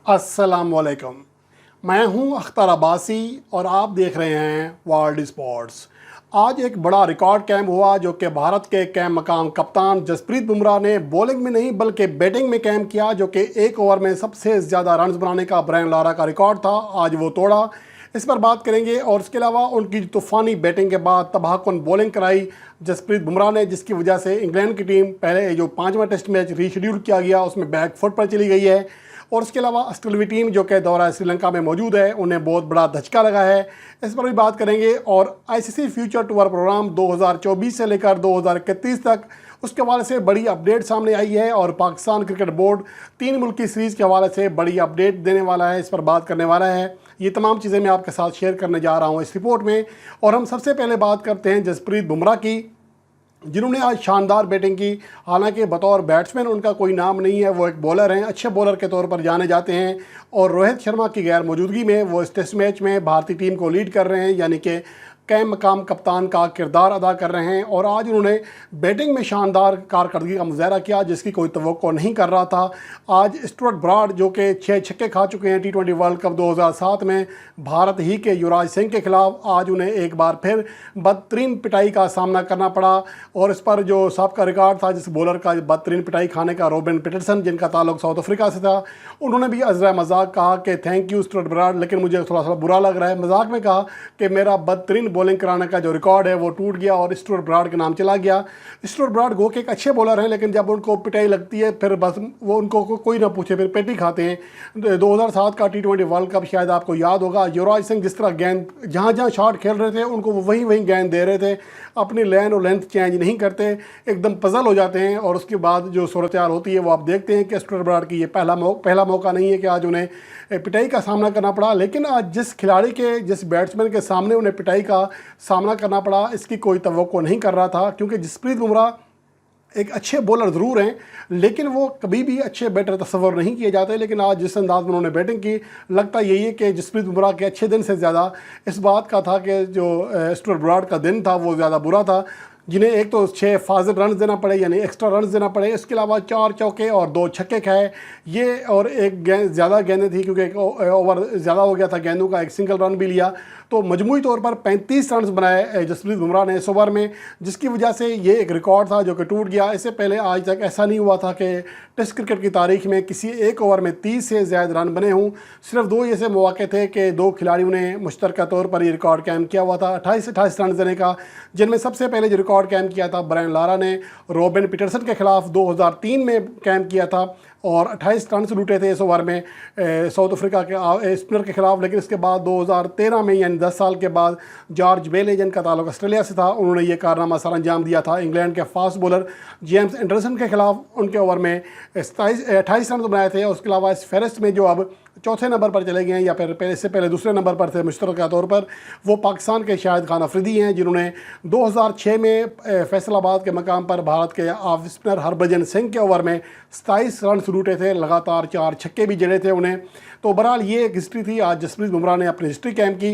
अस्सलामुअलैकुम। मैं हूं अख्तर अब्बासी और आप देख रहे हैं वर्ल्ड स्पोर्ट्स। आज एक बड़ा रिकॉर्ड कैम हुआ जो कि भारत के कैम मकाम कप्तान जसप्रीत बुमराह ने बॉलिंग में नहीं बल्कि बैटिंग में कैम किया, जो कि एक ओवर में सबसे ज़्यादा रन्स बनाने का ब्रायन लारा का रिकॉर्ड था। आज वो तोड़ा, इस पर बात करेंगे। और इसके अलावा उनकी तूफ़ानी बैटिंग के बाद तबाहकुन बॉलिंग कराई जसप्रीत बुमराह ने, जिसकी वजह से इंग्लैंड की टीम पहले जो 5वां टेस्ट मैच रीशेड्यूल किया गया उसमें बैक फुट पर चली गई है। और इसके अलावा ऑस्ट्रेलियाई टीम जो कि दौरा श्रीलंका में मौजूद है, उन्हें बहुत बड़ा धचका लगा है, इस पर भी बात करेंगे। और आईसीसी फ्यूचर टूर प्रोग्राम 2024 से लेकर 2031 तक, उसके हवाले से बड़ी अपडेट सामने आई है। और पाकिस्तान क्रिकेट बोर्ड 3 मुल्की सीरीज़ के हवाले से बड़ी अपडेट देने वाला है, इस पर बात करने वाला है। ये तमाम चीज़ें मैं आपके साथ शेयर करने जा रहा हूँ इस रिपोर्ट में। और हम सबसे पहले बात करते हैं जसप्रीत बुमराह की, जिन्होंने आज शानदार बैटिंग की। हालांकि बतौर बैट्समैन उनका कोई नाम नहीं है, वो एक बॉलर हैं, अच्छे बॉलर के तौर पर जाने जाते हैं। और रोहित शर्मा की गैर मौजूदगी में वो इस टेस्ट मैच में भारतीय टीम को लीड कर रहे हैं, यानी कि कैम मकाम कप्तान का किरदार अदा कर रहे हैं। और आज उन्होंने बैटिंग में शानदार कारकर्दगी का मुजाहरा किया, जिसकी कोई तवक्को नहीं कर रहा था। आज स्टुअर्ट ब्रॉड जो कि 6 छक्के खा चुके हैं T20 वर्ल्ड कप 2007 में भारत ही के युवराज सिंह के खिलाफ, आज उन्हें एक बार फिर बदतरीन पिटाई का सामना करना पड़ा। और इस पर जो सबका रिकॉर्ड था जिस बॉलर का बदतरीन पिटाई खाने का, रॉबिन पीटरसन, जिनका ताल्लुक साउथ अफ्रीका से था, उन्होंने भी अज़रा मजाक कहा कि थैंक यू स्टुअर्ट ब्रॉड, लेकिन मुझे थोड़ा सा बुरा लग रहा है। मजाक में कहा कि मेरा बदतरीन बॉलिंग कराने का जो रिकॉर्ड है वो टूट गया और स्टुअर्ट ब्रॉड के नाम चला गया। स्टुअर्ट ब्रॉड गो के एक अच्छे बॉलर हैं, लेकिन जब उनको पिटाई लगती है फिर बस वो उनको कोई ना पूछे, फिर पेटी खाते हैं। 2007 का T20 वर्ल्ड कप शायद आपको याद होगा, युवराज सिंह जिस तरह गेंद जहाँ जहाँ शॉट खेल रहे थे उनको वो वहीं वहीं गेंद दे रहे थे, अपनी लेन और लेंथ चेंज नहीं करते, एकदम पजल हो जाते हैं। और उसके बाद जो सूरत हाल होती है वो आप देखते हैं कि स्टुअर्ट ब्रॉड की ये पहला मौका नहीं है कि आज उन्हें पिटाई का सामना करना पड़ा। लेकिन आज जिस खिलाड़ी के, जिस बैट्समैन के सामने उन्हें पिटाई का सामना करना पड़ा, इसकी कोई तवक्को नहीं कर रहा था। क्योंकि जसप्रीत बुमराह एक अच्छे बॉलर ज़रूर हैं, लेकिन वो कभी भी अच्छे बैटर तस्वर नहीं किए जाते। लेकिन आज जिस अंदाज में उन्होंने बैटिंग की, लगता यही है कि जसप्रीत बुमराह के अच्छे दिन से ज़्यादा इस बात का था कि जो स्टुअर्ट ब्रॉड का दिन था वो ज़्यादा बुरा था, जिन्हें एक तो 6 फाजिल रन देना पड़े, यानी एक्स्ट्रा रन देना पड़े। इसके अलावा 4 चौके और 2 छक्के खाए ये, और एक गेंद ज़्यादा गेंदें थी क्योंकि एक ओवर ज़्यादा हो गया था गेंदों का, एक सिंगल रन भी लिया। तो मजमूई तौर पर 35 रन बनाए जसप्रीत बुमराह ने इस ओवर में, जिसकी वजह से ये एक रिकॉर्ड था जो कि टूट गया। इससे पहले आज तक ऐसा नहीं हुआ था कि टेस्ट क्रिकेट की तारीख में किसी एक ओवर में 30 से ज़्यादा रन बने हों। सिर्फ 2 ऐसे मौके थे कि 2 खिलाड़ियों ने मुश्तरका तौर पर ये रिकॉर्ड कायम किया हुआ था 28 रन देने का, जिनमें सबसे पहले जो रिकॉर्ड कायम किया था ब्रायन लारा ने रॉबिन पीटरसन के खिलाफ 2003 में कायम किया था और 28 रन लूटे थे इस ओवर में साउथ अफ्रीका के स्पिनर के खिलाफ। लेकिन इसके बाद 2013 में, यानी 10 साल के बाद, जॉर्ज बेले, जिनका ताल्लुक ऑस्ट्रेलिया से था, उन्होंने ये कारनामा सर अंजाम दिया था इंग्लैंड के फास्ट बॉलर जेम्स एंडरसन के खिलाफ। उनके ओवर में 28 रन बनाए थे। उसके अलावा इस फहरिस्त में जो अब चौथे नंबर पर चले गए हैं, या फिर इससे पहले दूसरे नंबर पर थे मुश्तरका तौर पर, वो पाकिस्तान के शाहिद खान अफरीदी हैं, जिन्होंने 2006 में फैसलाबाद के मकाम पर भारत के ऑफ स्पिनर हरभजन सिंह के ओवर में 27 रन लूटे थे, लगातार 4 छक्के भी जड़े थे उन्हें। तो बहरहाल ये एक हिस्ट्री थी, आज जसप्रीत बुमराह ने अपनी हिस्ट्री कायम की।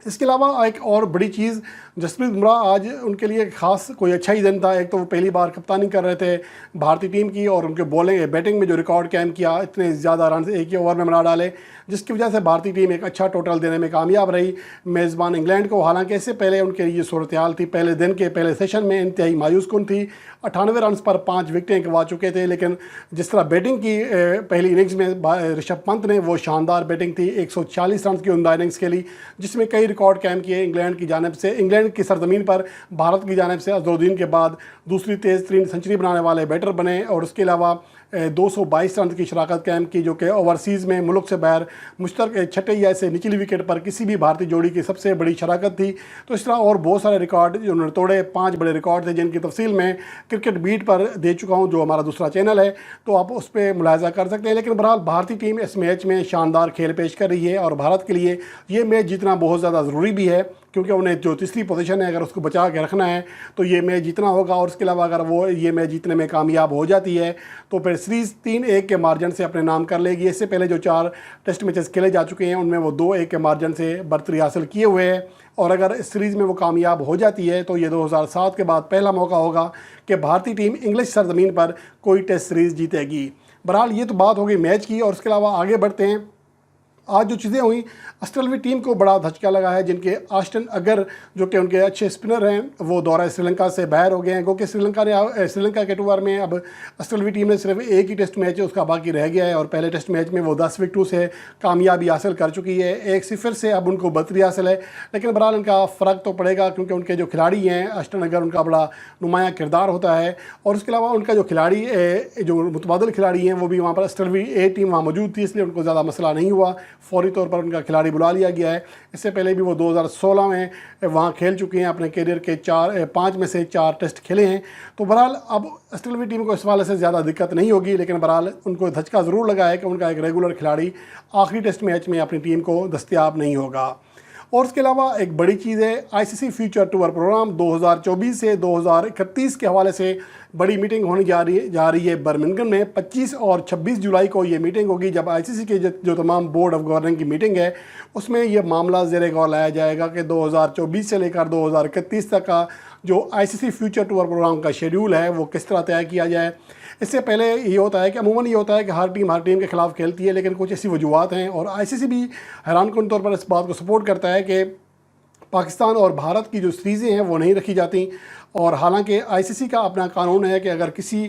इसके अलावा एक और बड़ी चीज़, जसप्रीत बुमराह आज उनके लिए ख़ास कोई अच्छा ही दिन था। एक तो वो पहली बार कप्तानी कर रहे थे भारतीय टीम की, और उनके बैटिंग में जो रिकॉर्ड कायम किया, इतने ज़्यादा रन एक ही ओवर में बना डाले, जिसकी वजह से भारतीय टीम एक अच्छा टोटल देने में कामयाब रही मेज़बान इंग्लैंड को। हालांकि इससे पहले उनके लिए सूरत हाल थी, पहले दिन के पहले सेशन में इंतहाई मायूस कुन थी। 98 रन पर 5 विकेटें गंवा चुके थे। लेकिन जिस तरह बैटिंग की पहली इनिंग्स में ऋषभ पंत ने, वो शानदार बैटिंग थी, 140 रन की उमदा इनिंग्स खेली, जिसमें कई रिकॉर्ड कायम किए इंग्लैंड की जानिब से। इंग्लैंड की सरजमीन पर भारत की जानिब से अजहरुद्दीन के बाद दूसरी तेज़ तरीन सेंचुरी बनाने वाले बैटर बने। और उसके अलावा 222 रन की शराकत कायम की, जो कि ओवरसीज़ में मुल्क से बाहर मुश्तरक छठे या ऐसे निचली विकेट पर किसी भी भारतीय जोड़ी की सबसे बड़ी शराकत थी। तो इस तरह और बहुत सारे रिकॉर्ड जो उन्होंने तोड़े, 5 बड़े रिकॉर्ड थे, जिनकी तफसील मैं क्रिकेट बीट पर दे चुका हूँ, जो हमारा दूसरा चैनल है, तो आप उस पर मुलाहिजा कर सकते हैं। लेकिन बहरहाल भारतीय टीम इस मैच में शानदार खेल पेश कर रही है, और भारत के लिए ये मैच जीतना बहुत ज़्यादा ज़रूरी भी है, क्योंकि उन्हें जो तीसरी पोजीशन है, अगर उसको बचा के रखना है तो ये मैच जीतना होगा। और इसके अलावा अगर वो ये मैच जीतने में कामयाब हो जाती है तो फिर सीरीज़ 3-1 के मार्जिन से अपने नाम कर लेगी। इससे पहले जो 4 टेस्ट मैचेस खेले जा चुके हैं, उनमें वो 2-1 के मार्जिन से बर्तरी हासिल किए हुए हैं। और अगर इस सीरीज़ में वो कामयाब हो जाती है तो ये 2007 के बाद पहला मौका होगा कि भारतीय टीम इंग्लिश सरजमीन पर कोई टेस्ट सीरीज़ जीतेगी। बहरहाल ये तो बात हो गई मैच की, और उसके अलावा आगे बढ़ते हैं। आज जो चीज़ें हुई, ऑस्ट्रेलिया टीम को बड़ा धचका लगा है, जिनके आस्टन अगर जो कि उनके अच्छे स्पिनर हैं वो दौरा श्रीलंका से बाहर हो गए हैं, क्योंकि श्रीलंका के टूर में अब ऑस्ट्रेलिया टीम ने सिर्फ एक ही टेस्ट मैच है उसका बाकी रह गया है, और पहले टेस्ट मैच में वो 10 विकेटों से कामयाबी हासिल कर चुकी है, 1-0 से अब उनको बरतरी हासिल है। लेकिन बहरहाल उनका फ़र्क तो पड़ेगा, क्योंकि उनके जो खिलाड़ी हैं आस्टन अगर उनका बड़ा नुमाया किरदार होता है, और उसके अलावा उनका जो खिलाड़ी जो मुतबादिल खिलाड़ी हैं वो भी वहाँ पर ऑस्ट्रेलिया टीम वहाँ मौजूद थी, इसलिए उनको ज़्यादा मसला नहीं हुआ, फौरी तौर पर उनका खिलाड़ी बुला लिया गया है। इससे पहले भी वो 2016 में वहाँ खेल चुके हैं, अपने करियर के 5 में से 4 टेस्ट खेले हैं। तो बहरहाल अब ऑस्ट्रेलिया टीम को इस वाले से ज़्यादा दिक्कत नहीं होगी, लेकिन बहरहाल उनको धचका ज़रूर लगा है कि उनका एक रेगुलर खिलाड़ी आखिरी टेस्ट मैच में अपनी टीम को दस्तयाब नहीं होगा। और उसके अलावा एक बड़ी चीज़ है, आईसीसी फ्यूचर टूर प्रोग्राम 2024 से 2031 के हवाले से बड़ी मीटिंग होने जा रही है बर्मिंघम में। 25 और 26 जुलाई को ये मीटिंग होगी, जब आईसीसी के जो तमाम बोर्ड ऑफ गवर्निंग की मीटिंग है उसमें ये मामला ज़ेरे गौर लाया जाएगा कि 2024 से लेकर 2031 तक का जो आईसीसी फ्यूचर टूर प्रोग्राम का शेड्यूल है वो किस तरह तय किया जाए। इससे पहले ये होता है कि अमूमन ये होता है कि हर टीम के ख़िलाफ़ खेलती है, लेकिन कुछ ऐसी वजूहत हैं, और आईसीसी भी हैरानकुन तौर पर इस बात को सपोर्ट करता है कि पाकिस्तान और भारत की जो सीरीज़ें हैं वो नहीं रखी जाती। और हालांकि आईसीसी का अपना कानून है कि अगर किसी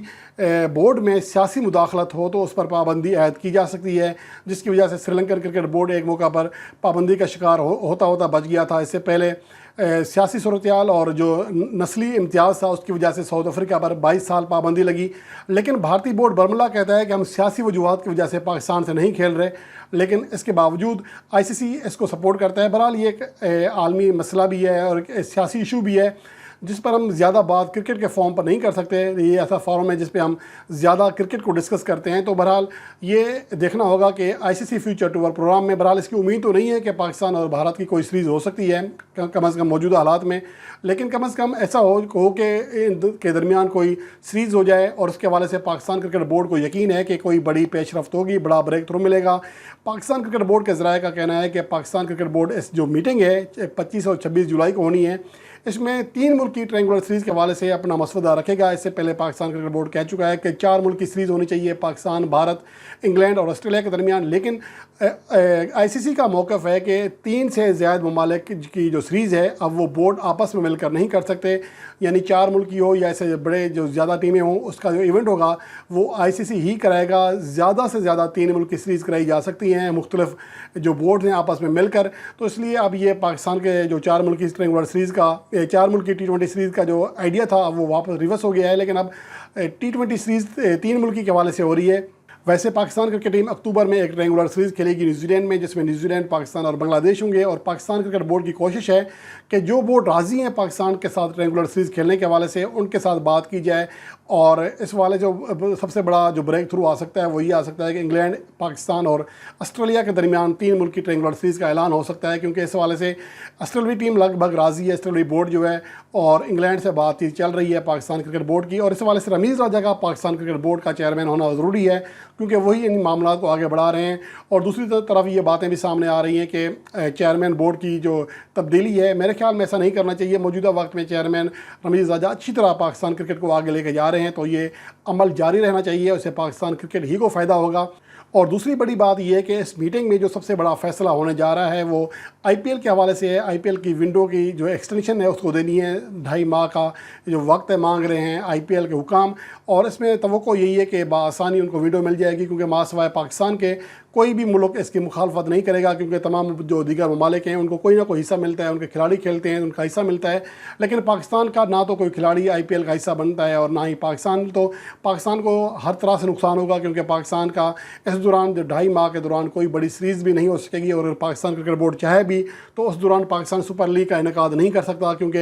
बोर्ड में सियासी मुदाखलत हो तो उस पर पाबंदी आयद की जा सकती है, जिसकी वजह से श्रीलंकन क्रिकेट बोर्ड एक मौका पर पाबंदी का शिकार होता बच गया था। इससे पहले सियासी सूरत-ए-हाल और जो नस्ली इम्तियाज़ था उसकी वजह से साउथ अफ्रीका पर 22 साल पाबंदी लगी। लेकिन भारतीय बोर्ड बर्मुला कहता है कि हम सियासी वजूहत की वजह से पाकिस्तान से नहीं खेल रहे, लेकिन इसके बावजूद आईसीसी इसको सपोर्ट करता है। बहरहाल ये एक आलमी मसला भी है और एक सियासी इशू भी है, जिस पर हम ज़्यादा बात क्रिकेट के फॉर्म पर नहीं कर सकते। ये ऐसा फॉर्म है जिस पे हम ज़्यादा क्रिकेट को डिस्कस करते हैं। तो बहरहाल ये देखना होगा कि आईसीसी फ्यूचर टूर प्रोग्राम में बहरहाल इसकी उम्मीद तो नहीं है कि पाकिस्तान और भारत की कोई सीरीज़ हो सकती है कम अज़ कम मौजूदा हालात में, लेकिन कम अज़ कम ऐसा हो के दरमियान कोई सीरीज़ हो जाए, और उसके हवाले से पाकिस्तान क्रिकेट बोर्ड को यकीन है कि कोई बड़ी पेशरफ्त होगी, बड़ा ब्रेक थ्रू मिलेगा। पाकिस्तान क्रिकेट बोर्ड के ज़राए का कहना है कि पाकिस्तान क्रिकेट बोर्ड इस जो मीटिंग है 25 और 26 जुलाई को होनी है, इसमें 3 मुल्क की ट्रायंगुलर सीरीज़ के हवाले से अपना मसवदा रखेगा। इससे पहले पाकिस्तान क्रिकेट बोर्ड कह चुका है कि 4 मुल्क की सीरीज़ होनी चाहिए, पाकिस्तान, भारत, इंग्लैंड और ऑस्ट्रेलिया के दरमियान। लेकिन आईसीसी का मौक़िफ़ है कि 3 से ज़्यादा ममालिक की जो सीरीज़ है अब वो बोर्ड आपस में मिलकर नहीं कर सकते, यानी 4 मुल्क की हो या ऐसे बड़े जो ज़्यादा टीमें हों, उसका जो इवेंट होगा वो आईसीसी ही कराएगा। ज़्यादा से ज़्यादा 3 मुल्क की सीरीज़ कराई जा सकती हैं मुख्तलिफ जो बोर्ड हैं आपस में मिलकर। तो इसलिए अब ये पाकिस्तान के जो 4 मुल्क की ट्रायंगुलर सीरीज़ का 4 मुल्क की T20 सीरीज़ का जो आइडिया था वो वापस रिवर्स हो गया है, लेकिन अब T20 सीरीज़ 3 मुल्क के हवाले से हो रही है। वैसे पाकिस्तान क्रिकेट टीम अक्टूबर में एक ट्रायंगुलर सीरीज़ खेलेगी न्यूजीलैंड में, जिसमें न्यूजीलैंड, पाकिस्तान और बांग्लादेश होंगे। और पाकिस्तान क्रिकेट बोर्ड की कोशिश है कि जो बोर्ड राज़ी हैं पाकिस्तान के साथ ट्रायंगुलर सीरीज़ खेलने के हवाले से उनके साथ बात की जाए। और इस वाले जो सबसे बड़ा जो ब्रेक थ्रू आ सकता है वो ये आ सकता है कि इंग्लैंड, पाकिस्तान और ऑस्ट्रेलिया के दरमियान 3 मुल्क की ट्रायंगुलर सीरीज़ का ऐलान हो सकता है, क्योंकि इस वाले से ऑस्ट्रेलिया टीम लगभग राज़ी है, ऑस्ट्रेलिया बोर्ड जो है, और इंग्लैंड से बातचीत चल रही है पाकिस्तान क्रिकेट बोर्ड की। और इस वाले से रमीज़ राजा का पाकिस्तान क्रिकेट बोर्ड का चेयरमैन होना ज़रूरी है, क्योंकि वही इन मामलों को आगे बढ़ा रहे हैं। और दूसरी तरफ ये बातें भी सामने आ रही हैं कि चेयरमैन बोर्ड की जो तब्दीली है, मेरे ख्याल में ऐसा नहीं करना चाहिए। मौजूदा वक्त में चेयरमैन रमीज़ राजा अच्छी तरह पाकिस्तान क्रिकेट को आगे लेके जा रहे हैं, तो ये अमल जारी रहना चाहिए, उससे पाकिस्तान क्रिकेट ही को फ़ायदा होगा। और दूसरी बड़ी बात यह है कि इस मीटिंग में जो सबसे बड़ा फैसला होने जा रहा है वो आईपीएल के हवाले से है। आईपीएल की विंडो की जो एक्सटेंशन है उसको देनी है, 2.5 माह का जो वक्त है मांग रहे हैं आईपीएल के हुकाम। और इसमें तवक्को यही है कि बआसानी उनको विंडो मिल जाएगी, क्योंकि मासिवाय पाकिस्तान के कोई भी मुल्क इसकी मुखालफत नहीं करेगा, क्योंकि तमाम जो दीगर ममालिक हैं उनको कोई ना कोई हिस्सा मिलता है, उनके खिलाड़ी खेलते हैं उनका हिस्सा मिलता है। लेकिन पाकिस्तान का ना तो कोई खिलाड़ी आईपीएल का हिस्सा बनता है और ना ही पाकिस्तान, तो पाकिस्तान को हर तरह से नुकसान होगा, क्योंकि पाकिस्तान का इस दौरान जो 2.5 माह के दौरान कोई बड़ी सीरीज़ भी नहीं हो सकेगी। और अगर पाकिस्तान क्रिकेट बोर्ड चाहे भी तो उस दौरान पाकिस्तान सुपर लीग का इनेकाद नहीं कर सकता, क्योंकि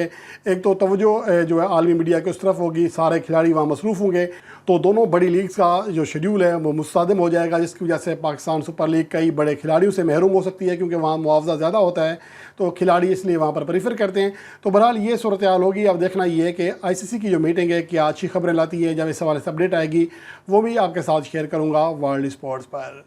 एक तो तवज्जो जो है आलमी मीडिया की उस तरफ होगी, सारे खिलाड़ी वहाँ मसरूफ़ होंगे, तो दोनों बड़ी लीग्स का जो शेड्यूल है वो मुस्तदम हो जाएगा, जिसकी वजह से पाकिस्तान सुपर लीग कई बड़े खिलाड़ियों से महरूम हो सकती है, क्योंकि वहाँ मुआवजा ज़्यादा होता है, तो खिलाड़ी इसलिए वहाँ पर प्रीफर करते हैं। तो बहरहाल ये सूरत हाल होगी। अब देखना ये है कि आईसीसी की जो मीटिंग है क्या अच्छी खबरें लाती है। जब इस हवाले से अपडेट आएगी वो भी आपके साथ शेयर करूँगा वर्ल्ड स्पोर्ट्स पर।